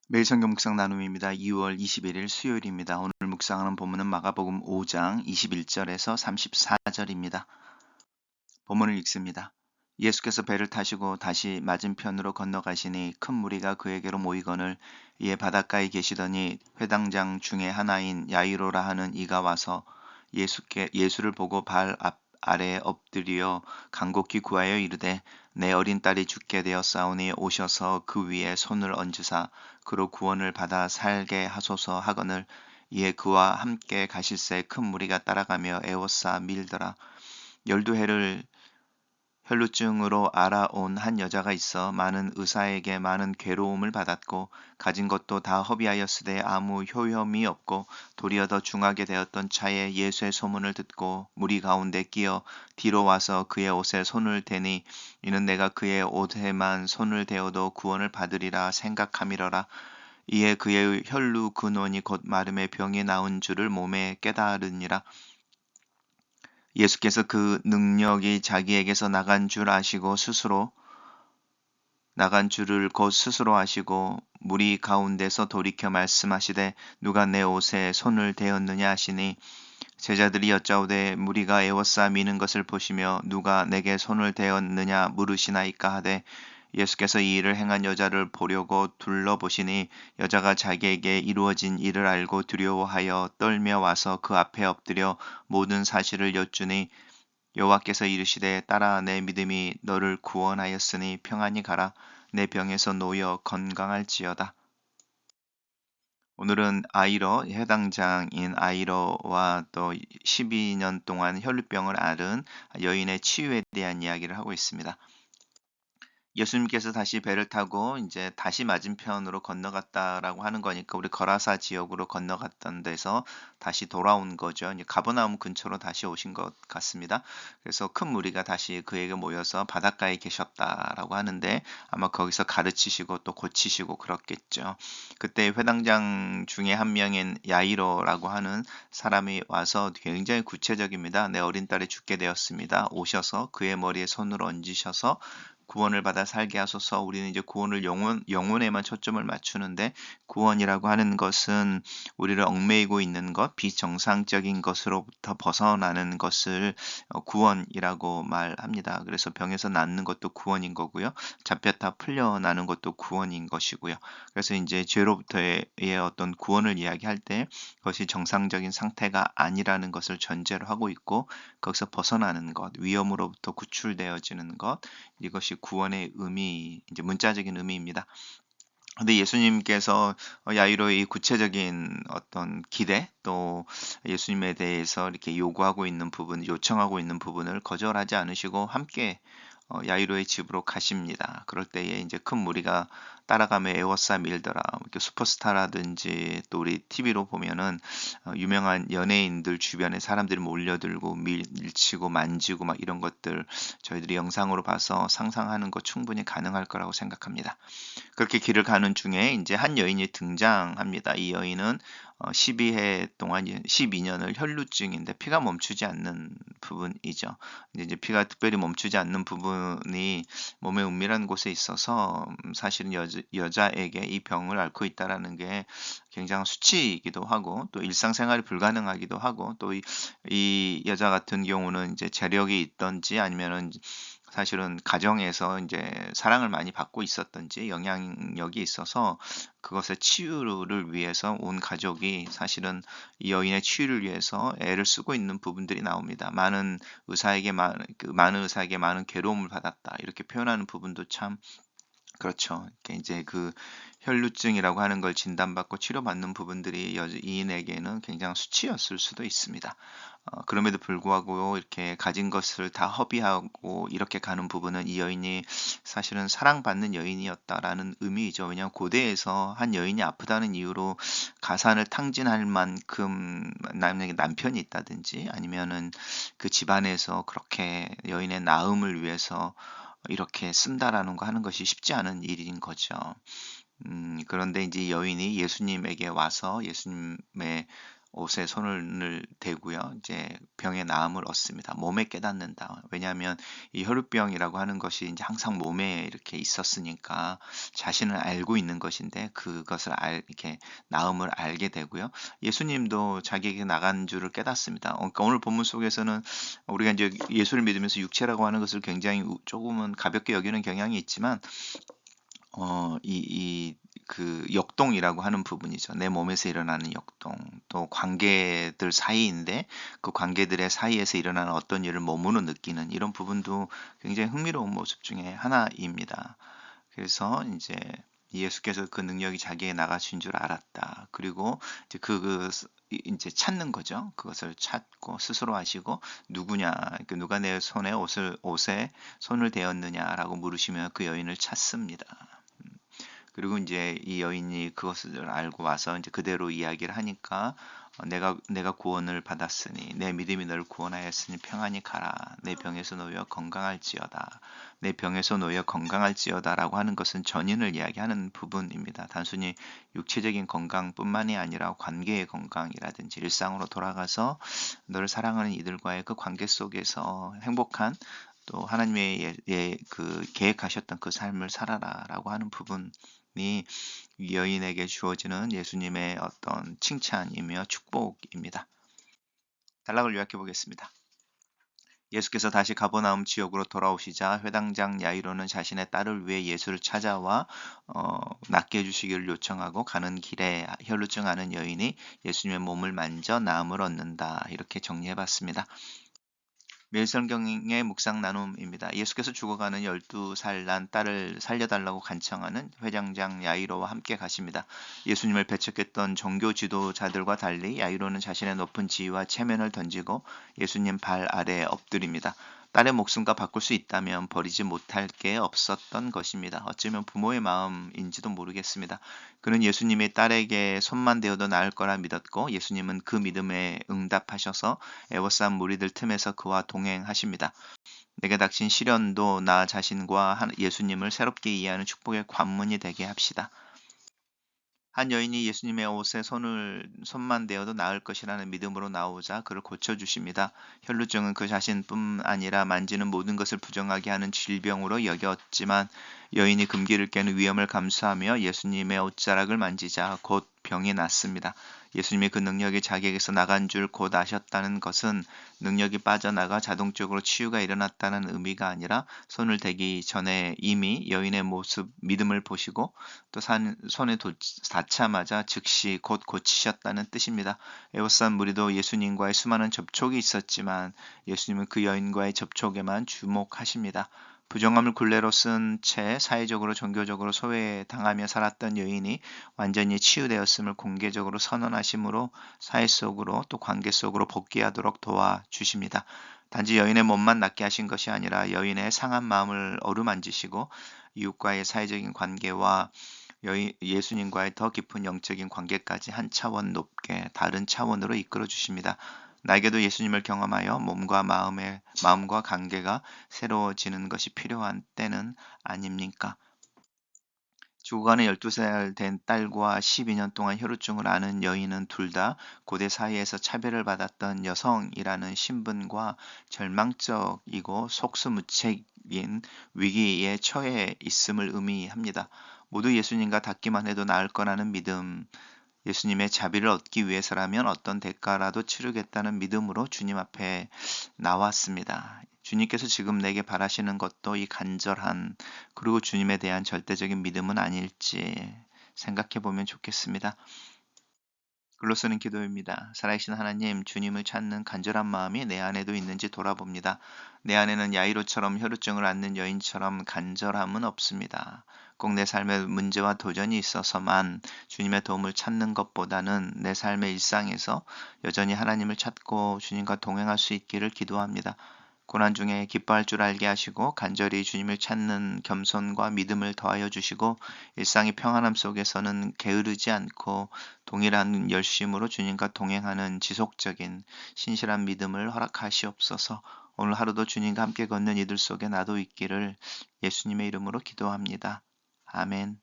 매일 성경 묵상 나눔입니다. 2월 21일 수요일입니다. 오늘 묵상하는 본문은 마가복음 5장 21절에서 34절입니다. 본문을 읽습니다. 예수께서 배를 타시고 다시 맞은편으로 건너가시니 큰 무리가 그에게로 모이거늘 이에 바닷가에 계시더니 회당장 중에 하나인 야이로라 하는 이가 와서 예수를 보고 발 아래에 엎드려 간곡히 구하여 이르되 내 어린 딸이 죽게 되었사오니 오셔서 그 위에 손을 얹으사 그로 구원을 받아 살게 하소서 하거늘 이에 그와 함께 가실새 큰 무리가 따라가며 에워싸 밀더라. 12해를 혈루증으로 알아온 한 여자가 있어 많은 의사에게 많은 괴로움을 받았고 가진 것도 다 허비하였으되 아무 효험이 없고 도리어 더 중하게 되었던 차에 예수의 소문을 듣고 무리 가운데 끼어 뒤로 와서 그의 옷에 손을 대니 이는 내가 그의 옷에만 손을 대어도 구원을 받으리라 생각함이러라. 이에 그의 혈루 근원이 곧 마름의 병이 나은 줄을 몸에 깨달으니라. 예수께서 그 능력이 자기에게서 나간 줄 아시고 나간 줄을 곧 스스로 아시고 무리 가운데서 돌이켜 말씀하시되 누가 내 옷에 손을 대었느냐 하시니 제자들이 여짜오되 무리가 에워싸 미는 것을 보시며 누가 내게 손을 대었느냐 물으시나이까 하되 예수께서 이 일을 행한 여자를 보려고 둘러보시니 여자가 자기에게 이루어진 일을 알고 두려워하여 떨며 와서 그 앞에 엎드려 모든 사실을 여쭈니 여호와께서 이르시되 딸아 내 믿음이 너를 구원하였으니 평안히 가라 내 병에서 놓여 건강할지어다. 오늘은 아이러 해당장인 아이러와 또 12년 동안 혈루병을 앓은 여인의 치유에 대한 이야기를 하고 있습니다. 예수님께서 다시 배를 타고 이제 다시 맞은편으로 건너갔다라고 하는 거니까 우리 거라사 지역으로 건너갔던 데서 다시 돌아온 거죠. 이제 가버나움 근처로 다시 오신 것 같습니다. 그래서 큰 무리가 다시 그에게 모여서 바닷가에 계셨다라고 하는데 아마 거기서 가르치시고 또 고치시고 그렇겠죠. 그때 회당장 중에 한 명인 야이로라고 하는 사람이 와서 굉장히 구체적입니다. 내 어린 딸이 죽게 되었습니다. 오셔서 그의 머리에 손을 얹으셔서 구원을 받아 살게 하소서. 우리는 이제 구원을 영혼에만 초점을 맞추는데 구원이라고 하는 것은 우리를 얽매이고 있는 것, 비정상적인 것으로부터 벗어나는 것을 구원이라고 말합니다. 그래서 병에서 낫는 것도 구원인 거고요. 잡혔다 풀려나는 것도 구원인 것이고요. 그래서 이제 죄로부터의 어떤 구원을 이야기할 때 그것이 정상적인 상태가 아니라는 것을 전제로 하고 있고 거기서 벗어나는 것, 위험으로부터 구출되어지는 것, 이것이 구원의 의미, 이제 문자적인 의미입니다. 근데 예수님께서 야이로의 구체적인 어떤 기대 또 예수님에 대해서 이렇게 요구하고 있는 부분, 요청하고 있는 부분을 거절하지 않으시고 함께 야이로의 집으로 가십니다. 그럴 때에 이제 큰 무리가 따라가며 에워싸 밀더라. 이렇게 슈퍼스타라든지 또 우리 TV로 보면은 유명한 연예인들 주변에 사람들이 몰려들고 밀치고 만지고 막 이런 것들 저희들이 영상으로 봐서 상상하는 거 충분히 가능할 거라고 생각합니다. 그렇게 길을 가는 중에 이제 한 여인이 등장합니다. 이 여인은 12해 동안 12년을 혈루증인데 피가 멈추지 않는 부분이죠. 이제 피가 특별히 멈추지 않는 부분이 몸의 은밀한 곳에 있어서 사실은 여자에게 이 병을 앓고 있다라는 게 굉장한 수치이기도 하고 또 일상생활이 불가능하기도 하고 또 이 여자 같은 경우는 이제 재력이 있던지 아니면은 사실은 가정에서 이제 사랑을 많이 받고 있었던지 영향력이 있어서 그것의 치유를 위해서 온 가족이 사실은 이 여인의 치유를 위해서 애를 쓰고 있는 부분들이 나옵니다. 많은 의사에게 많은 괴로움을 받았다. 이렇게 표현하는 부분도 참 그렇죠. 이제 그 혈루증이라고 하는 걸 진단받고 치료받는 부분들이 여인에게는 굉장한 수치였을 수도 있습니다. 그럼에도 불구하고 이렇게 가진 것을 다 허비하고 이렇게 가는 부분은 이 여인이 사실은 사랑받는 여인이었다라는 의미이죠. 왜냐하면 고대에서 한 여인이 아프다는 이유로 가산을 탕진할 만큼 남편이 있다든지 아니면은 그 집안에서 그렇게 여인의 나음을 위해서 이렇게 쓴다라는 거 하는 것이 쉽지 않은 일인 거죠. 그런데 이제 여인이 예수님에게 와서 예수님의 옷에 손을 대고요. 이제 병의 나음을 얻습니다. 몸에 깨닫는다. 왜냐하면 이 혈루병이라고 하는 것이 이제 항상 몸에 이렇게 있었으니까 자신을 알고 있는 것인데 그것을 이렇게 나음을 알게 되고요. 예수님도 자기에게 나간 줄을 깨닫습니다. 그러니까 오늘 본문 속에서는 우리가 이제 예수를 믿으면서 육체라고 하는 것을 굉장히 조금은 가볍게 여기는 경향이 있지만 그 역동이라고 하는 부분이죠. 내 몸에서 일어나는 역동, 또 관계들 사이인데 그 관계들의 사이에서 일어나는 어떤 일을 몸으로 느끼는 이런 부분도 굉장히 흥미로운 모습 중에 하나입니다. 그래서 이제 예수께서 그 능력이 자기에게 나가신 줄 알았다. 그리고 이제 이제 찾는 거죠. 그것을 찾고 스스로 하시고 누구냐, 그 누가 내 옷에 손을 대었느냐라고 물으시면 그 여인을 찾습니다. 그리고 이제 이 여인이 그것을 알고 와서 이제 그대로 이야기를 하니까 내가 구원을 받았으니 내 믿음이 너를 구원하였으니 평안히 가라. 내 병에서 놓여 건강할지어다. 내 병에서 놓여 건강할지어다라고 하는 것은 전인을 이야기하는 부분입니다. 단순히 육체적인 건강뿐만이 아니라 관계의 건강이라든지 일상으로 돌아가서 너를 사랑하는 이들과의 그 관계 속에서 행복한 또 하나님의 그 계획하셨던 그 삶을 살아라라고 하는 부분이 여인에게 주어지는 예수님의 어떤 칭찬이며 축복입니다. 단락을 요약해 보겠습니다. 예수께서 다시 가버나움 지역으로 돌아오시자 회당장 야이로는 자신의 딸을 위해 예수를 찾아와 낫게 해주시기를 요청하고 가는 길에 혈루증 앓은 여인이 예수님의 몸을 만져 나음을 얻는다. 이렇게 정리해 봤습니다. 매일성경의 묵상 나눔입니다. 예수께서 죽어가는 12살 난 딸을 살려달라고 간청하는 회장장 야이로와 함께 가십니다. 예수님을 배척했던 종교 지도자들과 달리 야이로는 자신의 높은 지위와 체면을 던지고 예수님 발 아래에 엎드립니다. 딸의 목숨과 바꿀 수 있다면 버리지 못할 게 없었던 것입니다. 어쩌면 부모의 마음인지도 모르겠습니다. 그는 예수님이 딸에게 손만 대어도 나을 거라 믿었고 예수님은 그 믿음에 응답하셔서 애워싼 무리들 틈에서 그와 동행하십니다. 내게 닥친 시련도 나 자신과 예수님을 새롭게 이해하는 축복의 관문이 되게 합시다. 한 여인이 예수님의 옷에 손만 대어도 나을 것이라는 믿음으로 나오자 그를 고쳐주십니다. 혈루증은 그 자신뿐 아니라 만지는 모든 것을 부정하게 하는 질병으로 여겼지만 여인이 금기를 깨는 위험을 감수하며 예수님의 옷자락을 만지자 곧 병이 낫습니다. 예수님이 그 능력이 자기에게서 나간 줄 곧 아셨다는 것은 능력이 빠져나가 자동적으로 치유가 일어났다는 의미가 아니라 손을 대기 전에 이미 여인의 믿음을 보시고 또 손에 닿자마자 즉시 곧 고치셨다는 뜻입니다. 에워싼 무리도 예수님과의 수많은 접촉이 있었지만 예수님은 그 여인과의 접촉에만 주목하십니다. 부정함을 굴레로 쓴 채 사회적으로 종교적으로 소외당하며 살았던 여인이 완전히 치유되었음을 공개적으로 선언하심으로 사회 속으로 또 관계 속으로 복귀하도록 도와주십니다. 단지 여인의 몸만 낫게 하신 것이 아니라 여인의 상한 마음을 어루만지시고 이웃과의 사회적인 관계와 예수님과의 더 깊은 영적인 관계까지 한 차원 높게 다른 차원으로 이끌어 주십니다. 나에게도 예수님을 경험하여 마음과 관계가 새로워지는 것이 필요한 때는 아닙니까? 죽어가는 12살 된 딸과 12년 동안 혈루증을 앓은 여인은 둘 다 고대 사회에서 차별을 받았던 여성이라는 신분과 절망적이고 속수무책인 위기에 처해 있음을 의미합니다. 모두 예수님과 닿기만 해도 나을 거라는 믿음, 예수님의 자비를 얻기 위해서라면 어떤 대가라도 치르겠다는 믿음으로 주님 앞에 나왔습니다. 주님께서 지금 내게 바라시는 것도 이 간절한 그리고 주님에 대한 절대적인 믿음은 아닐지 생각해 보면 좋겠습니다. 글로 쓰는 기도입니다. 살아계신 하나님, 주님을 찾는 간절한 마음이 내 안에도 있는지 돌아봅니다. 내 안에는 야이로처럼 혈루증을 앓는 여인처럼 간절함은 없습니다. 꼭 내 삶의 문제와 도전이 있어서만 주님의 도움을 찾는 것보다는 내 삶의 일상에서 여전히 하나님을 찾고 주님과 동행할 수 있기를 기도합니다. 고난 중에 기뻐할 줄 알게 하시고 간절히 주님을 찾는 겸손과 믿음을 더하여 주시고 일상의 평안함 속에서는 게으르지 않고 동일한 열심으로 주님과 동행하는 지속적인 신실한 믿음을 허락하시옵소서. 오늘 하루도 주님과 함께 걷는 이들 속에 나도 있기를 예수님의 이름으로 기도합니다. 아멘.